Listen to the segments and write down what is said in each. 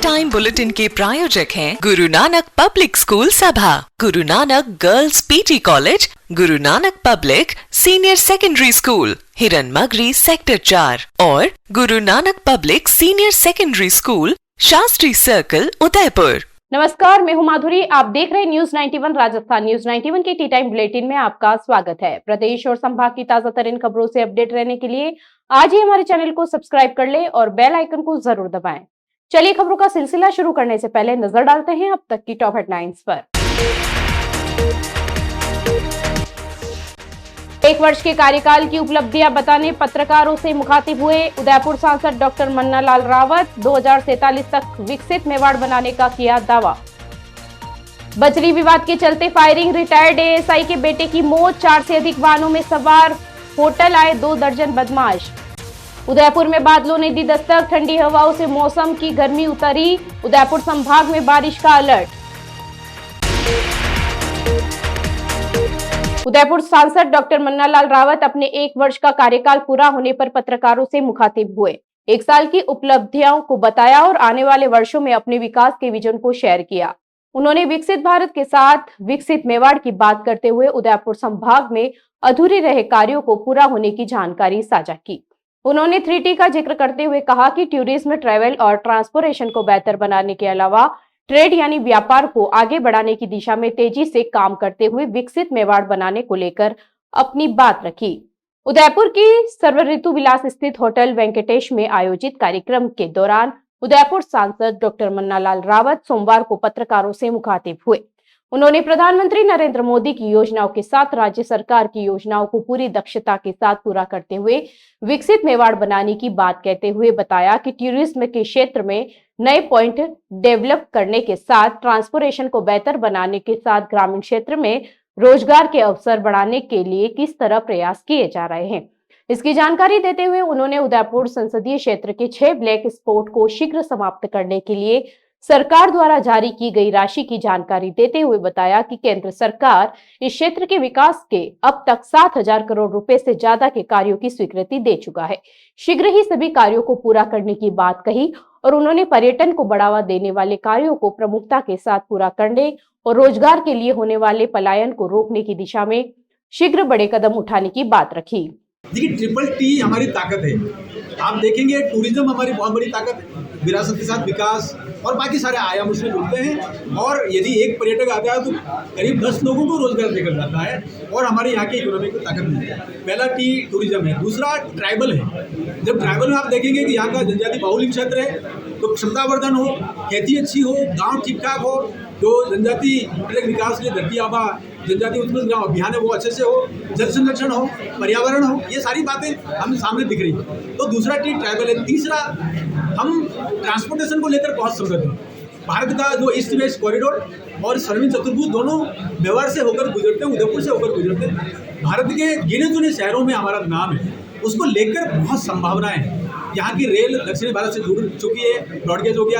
Time bulletin के प्रायोजक हैं गुरु नानक पब्लिक स्कूल सभा, Guru Nanak girls PT college, Guru Nanak public senior secondary school, हिरन मगरी सेक्टर 4 और Guru Nanak public senior secondary school, Shastri circle, Udaipur. नमस्कार, मैं हूं माधुरी। आप देख रहे हैं न्यूज 91 राजस्थान। न्यूज 91 के टी टाइम बुलेटिन में आपका स्वागत है। प्रदेश और संभाग की ताजा तरीन खबरों से अपडेट रहने के लिए आज ही हमारे चैनल को सब्सक्राइब कर ले और बेल आइकन को जरूर दबाएं। चलिए खबरों का सिलसिला शुरू करने से पहले नजर डालते हैं अब तक की टॉप हेडलाइंस पर। 1 वर्ष के कार्यकाल की उपलब्धियां बताने पत्रकारों से मुखातिब हुए उदयपुर सांसद डॉक्टर मन्नालाल रावत। 2047 तक विकसित मेवाड़ बनाने का किया दावा। बजरी विवाद के चलते फायरिंग, रिटायर्ड एएसआई के बेटे की मौत। 4 से अधिक वाहनों में सवार होटल आए 2 दर्जन बदमाश। उदयपुर में बादलों ने दी दस्तक, ठंडी हवाओं से मौसम की गर्मी उतरी। उदयपुर संभाग में बारिश का अलर्ट। उदयपुर सांसद डॉक्टर मन्नालाल रावत अपने 1 वर्ष का कार्यकाल पूरा होने पर पत्रकारों से मुखातिब हुए। 1 साल की उपलब्धियों को बताया और आने वाले वर्षों में अपने विकास के विजन को शेयर किया। उन्होंने विकसित भारत के साथ विकसित मेवाड़ की बात करते हुए उदयपुर संभाग में अधूरे रहे कार्यों को पूरा होने की जानकारी साझा की। उन्होंने 3T का जिक्र करते हुए कहा कि टूरिज्म, ट्रैवल और ट्रांसपोर्टेशन को बेहतर बनाने के अलावा ट्रेड यानी व्यापार को आगे बढ़ाने की दिशा में तेजी से काम करते हुए विकसित मेवाड़ बनाने को लेकर अपनी बात रखी। उदयपुर की सर्व ऋतु विलास स्थित होटल वेंकटेश में आयोजित कार्यक्रम के दौरान उदयपुर सांसद डॉक्टर मन्नालाल रावत सोमवार को पत्रकारों से मुखातिब हुए। उन्होंने प्रधानमंत्री नरेंद्र मोदी की योजनाओं के साथ राज्य सरकार की योजनाओं को पूरी दक्षता के साथ पूरा करते हुए विकसित मेवाड़ बनाने की बात कहते हुए बताया कि टूरिज्म के क्षेत्र में नए पॉइंट डेवलप करने के साथ ट्रांसपोर्टेशन को बेहतर बनाने के साथ ग्रामीण क्षेत्र में रोजगार के अवसर बढ़ाने के लिए किस तरह प्रयास किए जा रहे हैं, इसकी जानकारी देते हुए उन्होंने उदयपुर संसदीय क्षेत्र के 6 ब्लैक स्पॉट को शीघ्र समाप्त करने के लिए सरकार द्वारा जारी की गई राशि की जानकारी देते हुए बताया कि केंद्र सरकार इस क्षेत्र के विकास के अब तक 7,000 करोड़ रुपए से ज्यादा के कार्यों की स्वीकृति दे चुका है। शीघ्र ही सभी कार्यों को पूरा करने की बात कही और उन्होंने पर्यटन को बढ़ावा देने वाले कार्यों को प्रमुखता के साथ पूरा करने और रोजगार के लिए होने वाले पलायन को रोकने की दिशा में शीघ्र बड़े कदम उठाने की बात रखी। देखिए, ट्रिपल टी हमारी ताकत है। आप देखेंगे टूरिज्म हमारी बहुत बड़ी ताकत है, विरासत के साथ विकास और बाकी सारे आयाम उसमें जुड़ते हैं। और यदि एक पर्यटक आता है तो करीब 10 लोगों को रोजगार देकर जाता है और हमारे यहाँ की इकोनॉमी को ताकत मिलती है। पहला टी टूरिज्म है। दूसरा ट्राइबल है। जब ट्राइबल में आप देखेंगे कि यहाँ का जनजाति बाहुल्य क्षेत्र है तो क्षमतावर्धन हो, खेती अच्छी हो, गाँव ठीक ठाक हो, जो जनजाति विकास के लिए धरती आबा जनजाति उत्कृष्ट ग्राम अभियान है वो अच्छे से हो, जल संरक्षण हो, पर्यावरण हो, ये सारी बातें हमें सामने दिख रही है। तो दूसरा टी ट्राइबल है। तीसरा, हम ट्रांसपोर्टेशन को लेकर बहुत समृद्ध हैं। भारत का जो ईस्ट वेस्ट कॉरिडोर और सर्विंग चतुर्भुज दोनों मेवाड़ से होकर गुजरते हैं, उदयपुर से होकर गुजरते हैं। भारत के गिने चुने शहरों में हमारा नाम है, उसको लेकर बहुत संभावनाएं हैं। यहाँ की रेल दक्षिणी भारत से जुड़ चुकी है, ब्रॉडगेज हो गया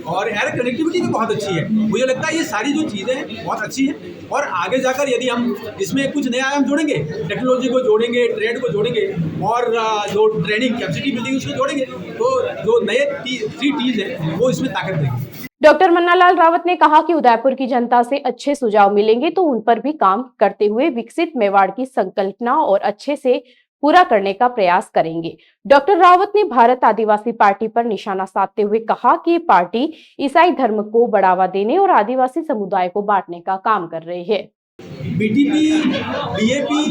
और एयर कनेक्टिविटी भी बहुत अच्छी है। मुझे लगता है ये सारी जो चीज़ें हैं बहुत अच्छी हैं और आगे जाकर यदि हम इसमें कुछ नया आयाम जोड़ेंगे, टेक्नोलॉजी को जोड़ेंगे, ट्रेड को जोड़ेंगे और जो ट्रेनिंग कैपेसिटी बिल्डिंग उसको जोड़ेंगे तो जो नए 3 T's हैं वो इसमें ताकत देंगे। डॉक्टर मन्नालाल रावत ने कहा कि उदयपुर की जनता से अच्छे सुझाव मिलेंगे तो उन पर भी काम करते हुए विकसित मेवाड़ की संकल्पना और अच्छे से पूरा करने का प्रयास करेंगे। डॉक्टर रावत ने भारत आदिवासी पार्टी पर निशाना साधते हुए कहा कि पार्टी ईसाई धर्म को बढ़ावा देने और आदिवासी समुदाय को बांटने का काम कर रही है। बीटीपी, बीएपी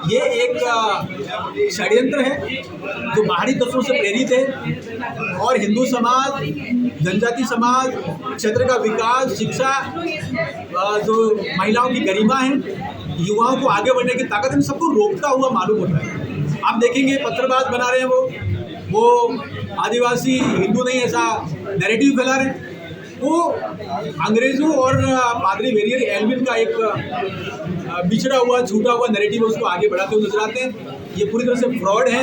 ये एक षड्यंत्र है जो बाहरी तत्वों से प्रेरित है और हिंदू समाज, जनजाति समाज, क्षेत्र का विकास, शिक्षा, जो महिलाओं की गरिमा है, युवाओं को आगे बढ़ने की ताकत, इन सबको रोकता हुआ मालूम होता है। आप देखेंगे पत्रबाज बना रहे हैं वो आदिवासी हिंदू नहीं ऐसा नैरेटिव फैला रहे हैं। वो अंग्रेजों और पादरी वेरियर एल्विन का एक बिछड़ा हुआ छूटा हुआ नैरेटिव उसको आगे बढ़ाते हुए नजर आते हैं। ये पूरी तरह से फ्रॉड है,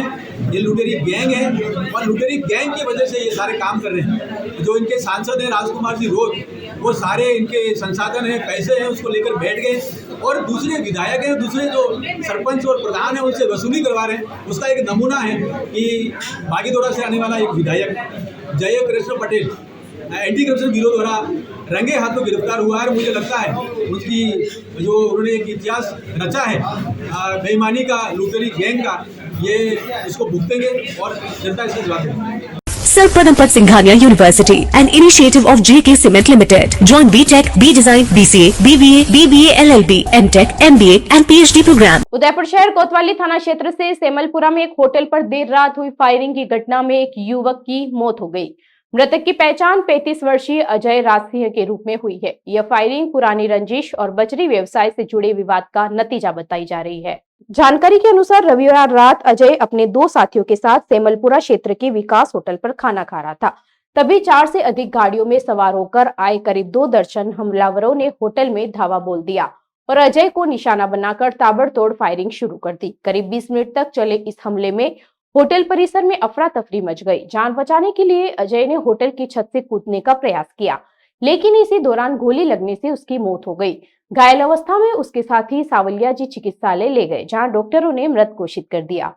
ये लुटेरी गैंग है और लुटेरी गैंग की वजह से ये सारे काम कर रहे हैं। जो इनके सांसद हैं राजकुमार जी रोज, वो सारे इनके संसाधन हैं, पैसे हैं, उसको लेकर बैठ गए और दूसरे विधायक हैं, दूसरे जो सरपंच और प्रधान हैं उनसे वसूली करवा रहे हैं। उसका एक नमूना है कि बागीदोरा से आने वाला एक विधायक जय Krishna Patel, anti corruption bureau द्वारा रंगे हाथों गिरफ्तार हुआ है। मुझे लगता है उसकी जो उन्होंने एक इतिहास रचा है बेईमानी का, लूटेरी गैंग का, ये इसको भुगतेंगे और जनता इसका जवाब देगी। Sir Pradampat Singhania University, an initiative of JK Cement Limited. Join BTech, B-Design, BCA, BBA, BBA, LLB, MTech, MBA and PhD program. Udaipur शहर कोतवाली थाना क्षेत्र से सेमलपुरा में एक होटल पर देर रात हुई फायरिंग की घटना में एक युवक की मौत हो गई। मृतक की पहचान 35 वर्षीय अजय राजसिंह के रूप में हुई है। यह फायरिंग पुरानी रंजिश और बजरी व्यवसाय से जुड़े विवाद का नतीजा बताई जा रही है। जानकारी के अनुसार रविवार रात अजय अपने 2 साथियों के साथ सेमलपुरा क्षेत्र के विकास होटल पर खाना खा रहा था। तभी 4 से अधिक गाड़ियों में सवार होकर आए करीब 2 दर्जन हमलावरों ने होटल में धावा बोल दिया और अजय को निशाना बनाकर ताबड़तोड़ फायरिंग शुरू कर दी। करीब 20 मिनट तक चले इस हमले में होटल परिसर में अफरा तफरी मच गई। जान बचाने के लिए अजय ने होटल की छत से कूदने का प्रयास किया, लेकिन इसी दौरान गोली लगने से उसकी मौत हो गई। घायल अवस्था में उसके साथी सावलिया जी चिकित्सालय ले गए, जहां डॉक्टरों ने मृत घोषित कर दिया।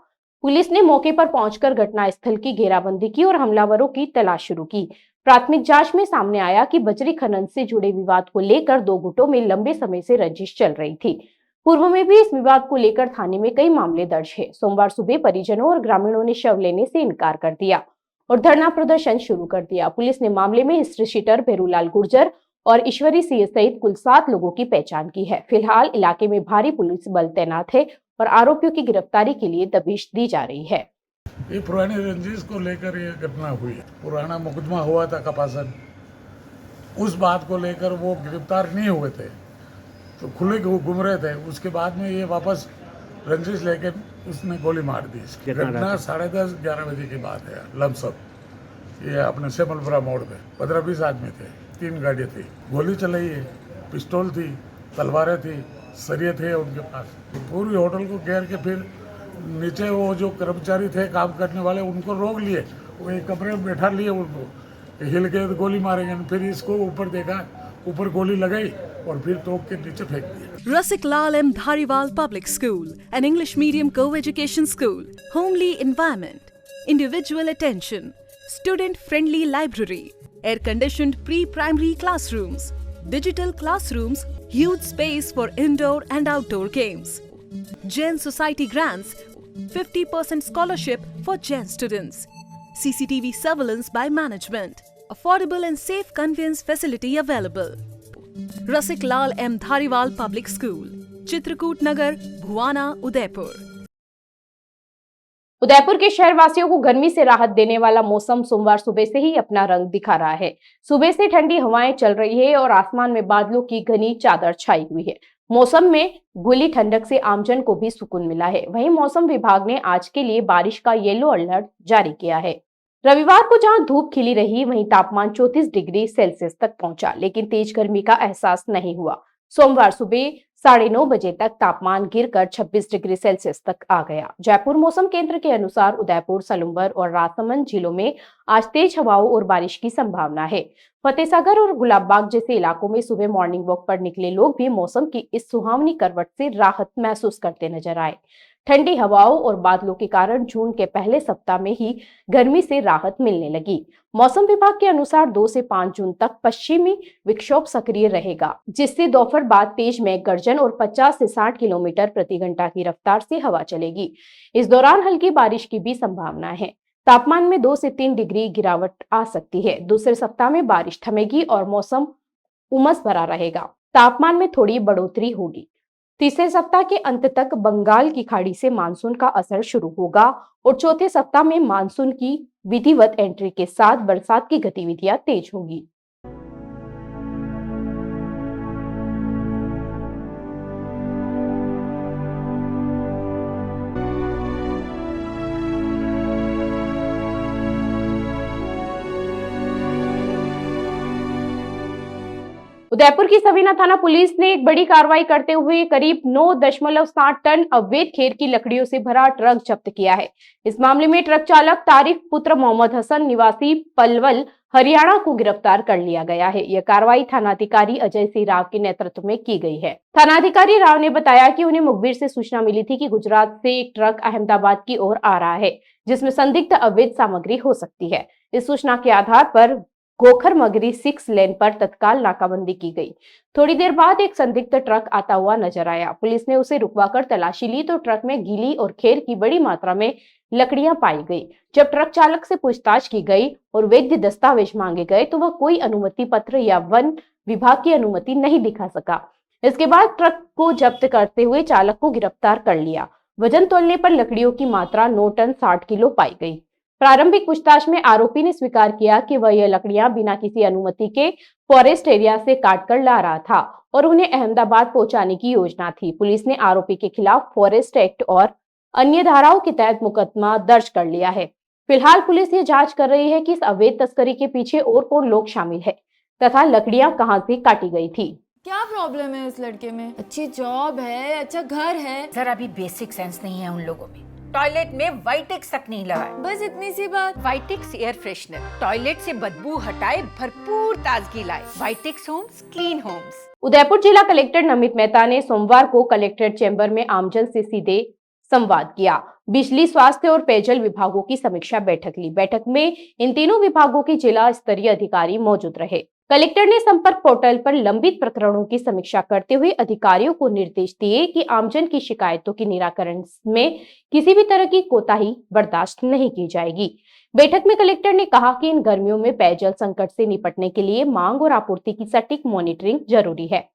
पुलिस ने मौके पर पहुंचकर घटनास्थल की घेराबंदी की और हमलावरों की तलाश शुरू की। प्राथमिक जांच में सामने आया कि बजरी खनन से जुड़े विवाद को लेकर 2 गुटों में लंबे समय से रंजिश चल रही थी। पूर्व में भी इस विवाद को लेकर थाने में कई मामले दर्ज है। सोमवार सुबह परिजनों और ग्रामीणों ने शव लेने से इनकार कर दिया और धरना प्रदर्शन शुरू कर दिया। पुलिस ने मामले में हिस्ट्री शीटर भेरूलाल गुर्जर और ईश्वरी सिंह सहित कुल 7 लोगों की पहचान की है। फिलहाल इलाके में भारी पुलिस बल तैनात है और आरोपियों की गिरफ्तारी के लिए दबिश दी जा रही है। ये पुरानी रंजिश को लेकर ये घटना हुई है। पुराना मुकदमा हुआ था कपासन, उस बात को लेकर वो गिरफ्तार नहीं हुए थे, तो खुले घूम रहे थे। उसके बाद में ये वापस रंजिश लेकर उसने गोली मार दी। घटना 10:30-11 बजे की बात है लमसम। ये अपने सेमलपुरा मोड़ पे 15-20 आदमी थे, 3 गाड़ियाँ थी, गोली चलाई है, पिस्तौल थी, तलवारें थी, सरिये थे उनके पास। तो पूरी होटल को घेर के फिर नीचे वो जो कर्मचारी थे काम करने वाले उनको रोक लिए, वो एक कमरे में बैठा लिए उनको, हिल के गोली मारेंगे। फिर इसको ऊपर देखा, ऊपर गोली लगाई और फिर तोप के नीचे फेंक दिया। Rasik Lal M. Dhariwal Public School, an English medium co-education school. Homely environment, individual attention, student-friendly library, air-conditioned pre-primary classrooms, digital classrooms, huge space for indoor and outdoor games. Jain Society grants 50% scholarship for Jain students. CCTV surveillance by management. Affordable and safe conveyance facility available. Rasik Lal M. Dhariwal Public School, Chitrakoot नगर, भुवाना, उदयपुर। उदयपुर के शहर वासियों को गर्मी से राहत देने वाला मौसम सोमवार सुबह से ही अपना रंग दिखा रहा है। सुबह से ठंडी हवाएं चल रही है और आसमान में बादलों की घनी चादर छाई हुई है। मौसम में गुली ठंडक से आमजन को भी सुकून मिला है। वहीं मौसम विभाग ने आज के लिए बारिश का येलो अलर्ट जारी किया है। रविवार को जहां धूप खिली रही, वहीं तापमान 34 डिग्री सेल्सियस तक पहुंचा, लेकिन तेज गर्मी का एहसास नहीं हुआ। सोमवार सुबह 9:30 बजे तक तापमान गिरकर 26 डिग्री सेल्सियस तक आ गया। जयपुर मौसम केंद्र के अनुसार उदयपुर, सलुंबर और राजसमंद जिलों में आज तेज हवाओं और बारिश की संभावना है। फतेहसागर और गुलाबबाग जैसे इलाकों में सुबह मॉर्निंग वॉक पर निकले लोग भी मौसम की इस सुहावनी करवट से राहत महसूस करते नजर आए। ठंडी हवाओं और बादलों के कारण जून के पहले सप्ताह में ही गर्मी से राहत मिलने लगी। मौसम विभाग के अनुसार 2 से 5 जून तक पश्चिमी विक्षोभ सक्रिय रहेगा, जिससे दोपहर बाद तेज मेघ गर्जन और 50 से 60 किलोमीटर प्रति घंटा की रफ्तार से हवा चलेगी। इस दौरान हल्की बारिश की भी संभावना है। तापमान में 2 से 3 डिग्री गिरावट आ सकती है। दूसरे सप्ताह में बारिश थमेगी और मौसम उमस भरा रहेगा। तापमान में थोड़ी बढ़ोतरी होगी। तीसरे सप्ताह के अंत तक बंगाल की खाड़ी से मानसून का असर शुरू होगा और चौथे सप्ताह में मानसून की विधिवत एंट्री के साथ बरसात की गतिविधियां तेज होगी। उदयपुर की सवीना थाना पुलिस ने एक बड़ी कार्रवाई करते हुए करीब 9.7 टन अवैध खेर की लकड़ियों से भरा ट्रक जब्त किया है। इस मामले में ट्रक चालक तारिफ पुत्र मोहम्मद हसन निवासी पलवल हरियाणा को गिरफ्तार कर लिया गया है। यह कार्रवाई थानाधिकारी अजय सिंह राव के नेतृत्व में की गई है। थानाधिकारी राव ने बताया कि उन्हें मुखबिर से सूचना मिली थी कि गुजरात से एक ट्रक अहमदाबाद की ओर आ रहा है, जिसमें संदिग्ध अवैध सामग्री हो सकती है। इस सूचना के आधार पर गोखर मगरी 6 लेन पर तत्काल नाकाबंदी की गई। थोड़ी देर बाद एक संदिग्ध ट्रक आता हुआ नजर आया। पुलिस ने उसे रुकवाकर तलाशी ली तो ट्रक में गीली और खेर की बड़ी मात्रा में लकड़ियां पाई गई। जब ट्रक चालक से पूछताछ की गई और वैध दस्तावेज मांगे गए तो वह कोई अनुमति पत्र या वन विभाग की अनुमति नहीं दिखा सका। इसके बाद ट्रक को जब्त करते हुए चालक को गिरफ्तार कर लिया। वजन तोलने पर लकड़ियों की मात्रा 9 टन 60 किलो पाई गई। प्रारंभिक पूछताछ में आरोपी ने स्वीकार किया कि वह यह लकड़ियां बिना किसी अनुमति के फॉरेस्ट एरिया से काटकर ला रहा था और उन्हें अहमदाबाद पहुंचाने की योजना थी। पुलिस ने आरोपी के खिलाफ फॉरेस्ट एक्ट और अन्य धाराओं के तहत मुकदमा दर्ज कर लिया है। फिलहाल पुलिस ये जांच कर रही है कि इस अवैध तस्करी के पीछे और कौन लोग शामिल है तथा लकड़ियां कहां से काटी गई थी। क्या प्रॉब्लम है इस लड़के में? अच्छी जॉब है, अच्छा घर है, सर अभी बेसिक सेंस नहीं है उन लोगों में। टॉयलेट में वाइटेक्स तक नहीं लगा है। बस इतनी सी बात। वाइटेक्स एयर फ्रेशनर टॉयलेट से बदबू हटाए, भरपूर ताजगी लाए। वाइटेक्स होम्स, क्लीन होम्स। उदयपुर जिला कलेक्टर नमित मेहता ने सोमवार को कलेक्ट्रेट चैम्बर में आमजन से सीधे संवाद किया। बिजली, स्वास्थ्य और पेयजल विभागों की समीक्षा बैठक ली। बैठक में इन तीनों विभागों के जिला स्तरीय अधिकारी मौजूद रहे। कलेक्टर ने संपर्क पोर्टल पर लंबित प्रकरणों की समीक्षा करते हुए अधिकारियों को निर्देश दिए कि आमजन की शिकायतों के निराकरण में किसी भी तरह की कोताही बर्दाश्त नहीं की जाएगी। बैठक में कलेक्टर ने कहा कि इन गर्मियों में पेयजल संकट से निपटने के लिए मांग और आपूर्ति की सटीक मॉनिटरिंग जरूरी है।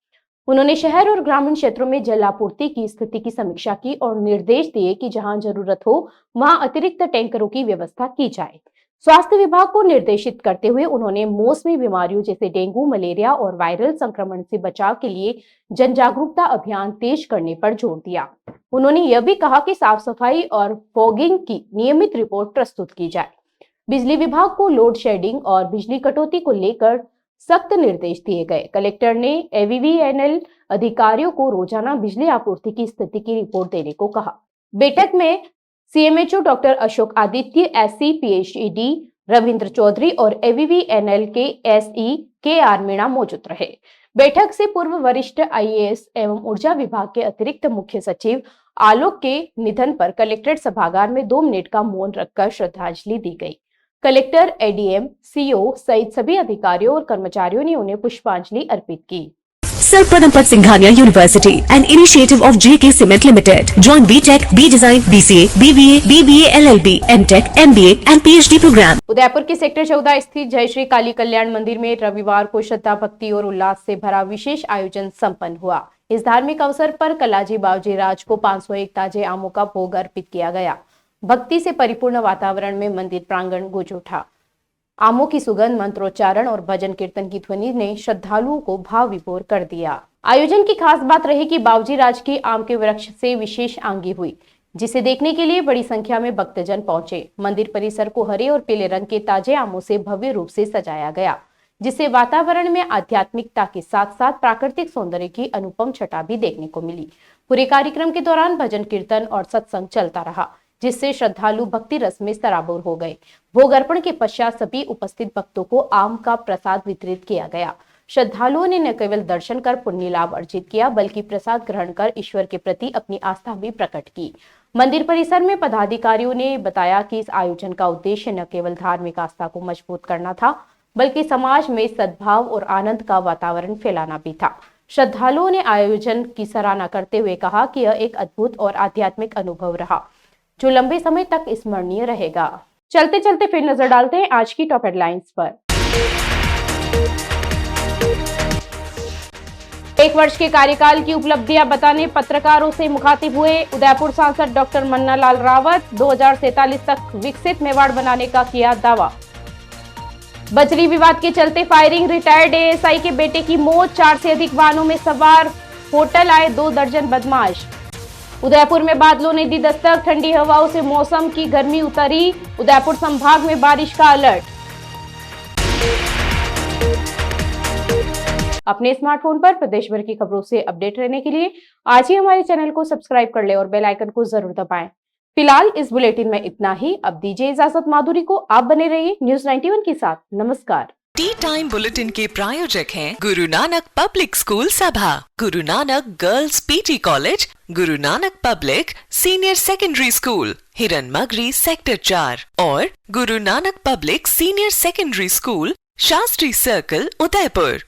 उन्होंने शहर और ग्रामीण क्षेत्रों में जल आपूर्ति की स्थिति की समीक्षा की और निर्देश दिए कि जहां जरूरत हो वहां अतिरिक्त टैंकरों की व्यवस्था की जाए। स्वास्थ्य विभाग को निर्देशित करते हुए उन्होंने मौसमी बीमारियों जैसे डेंगू, मलेरिया और वायरल संक्रमण से बचाव के लिए जन जागरूकता अभियान तेज करने पर जोर दिया। उन्होंने यह भी कहा कि साफ सफाई और फॉगिंग की नियमित रिपोर्ट प्रस्तुत की जाए। बिजली विभाग को लोड शेडिंग और बिजली कटौती को लेकर सख्त निर्देश दिए गए। कलेक्टर ने AVVNL अधिकारियों को रोजाना बिजली आपूर्ति की स्थिति की रिपोर्ट देने को कहा। बैठक में CMHO doctor Ashok Aditya, SC PhD Ravindra Chaudhary और AVVNL के SE KR मीणा मौजूद रहे। बैठक से पूर्व वरिष्ठ IAS एवं ऊर्जा विभाग के अतिरिक्त मुख्य सचिव आलोक के निधन पर कलेक्ट्रेट सभागार में 2 मिनट का मौन रखकर श्रद्धांजलि दी गई। कलेक्टर, ADM, CO सहित सभी अधिकारियों और कर्मचारियों ने उन्हें पुष्पांजलि अर्पित की। Sir Pradhampad Singhania University, an initiative of JK Cement Limited. Join BTech, B-Design, BCA, BBA, BBA, LLB, MTech, MBA and PhD program. Udaipur के सेक्टर 14 स्थित जय श्री काली कल्याण मंदिर में रविवार को श्रद्धा, भक्ति और उल्लास से भरा विशेष आयोजन संपन्न हुआ। इस धार्मिक अवसर पर कलाजी बावजी राज को 501 ताजे आमों का भोग अर्पित किया गया। भक्ति से परिपूर्ण वातावरण में मंदिर प्रांगण गूंज उठा। आमों की सुगंध, मंत्रोच्चारण और भजन कीर्तन की ध्वनि ने श्रद्धालुओं को भाव विभोर कर दिया। आयोजन की खास बात रही कि बावजी राज की आम के वृक्ष से विशेष आंगी हुई, जिसे देखने के लिए बड़ी संख्या में भक्तजन पहुंचे। मंदिर परिसर को हरे और पीले रंग के ताजे आमों से भव्य रूप से सजाया गया, जिससे वातावरण में आध्यात्मिकता के साथ साथ प्राकृतिक सौंदर्य की अनुपम छटा भी देखने को मिली। पूरे कार्यक्रम के दौरान भजन कीर्तन और सत्संग चलता रहा, जिससे श्रद्धालु भक्ति रस में सराबोर हो गए। भोग अर्पण के पश्चात सभी उपस्थित भक्तों को आम का प्रसाद वितरित किया गया। श्रद्धालुओं ने न केवल दर्शन कर पुण्य लाभ अर्जित किया, बल्कि प्रसाद ग्रहण कर ईश्वर के प्रति अपनी आस्था भी प्रकट की। मंदिर परिसर में पदाधिकारियों ने बताया कि इस आयोजन का उद्देश्य न केवल धार्मिक आस्था को मजबूत करना था, बल्कि समाज में सद्भाव और आनंद का वातावरण फैलाना भी था। श्रद्धालुओं ने आयोजन की सराहना करते हुए कहा कि यह एक अद्भुत और आध्यात्मिक अनुभव रहा, जो लंबे समय तक स्मरणीय रहेगा। चलते चलते फिर नजर डालते हैं आज की टॉप हेडलाइंस पर। 1 वर्ष के कार्यकाल की उपलब्धियां बताने पत्रकारों से मुखातिब हुए उदयपुर सांसद डॉक्टर मन्ना लाल रावत। 2047 तक विकसित मेवाड़ बनाने का किया दावा। बजरी विवाद के चलते फायरिंग, रिटायर्ड ASI के बेटे की मौत। 4 से अधिक वाहनों में सवार होटल आए 2 दर्जन बदमाश। उदयपुर में बादलों ने दी दस्तक, ठंडी हवाओं से मौसम की गर्मी उतरी। उदयपुर संभाग में बारिश का अलर्ट। अपने स्मार्टफोन पर प्रदेश भर की खबरों से अपडेट रहने के लिए आज ही हमारे चैनल को सब्सक्राइब कर ले और बेल आइकन को जरूर दबाएं। फिलहाल इस बुलेटिन में इतना ही। अब दीजिए इजाजत माधुरी को। आप बने रहिए न्यूज़ 91 के साथ। नमस्कार। टी टाइम बुलेटिन के प्रायोजक हैं गुरु नानक पब्लिक स्कूल सभा, Guru Nanak girls PT college, Guru Nanak public senior secondary school, हिरन मगरी सेक्टर 4 और Guru Nanak public senior secondary school, Shastri circle, Udaipur.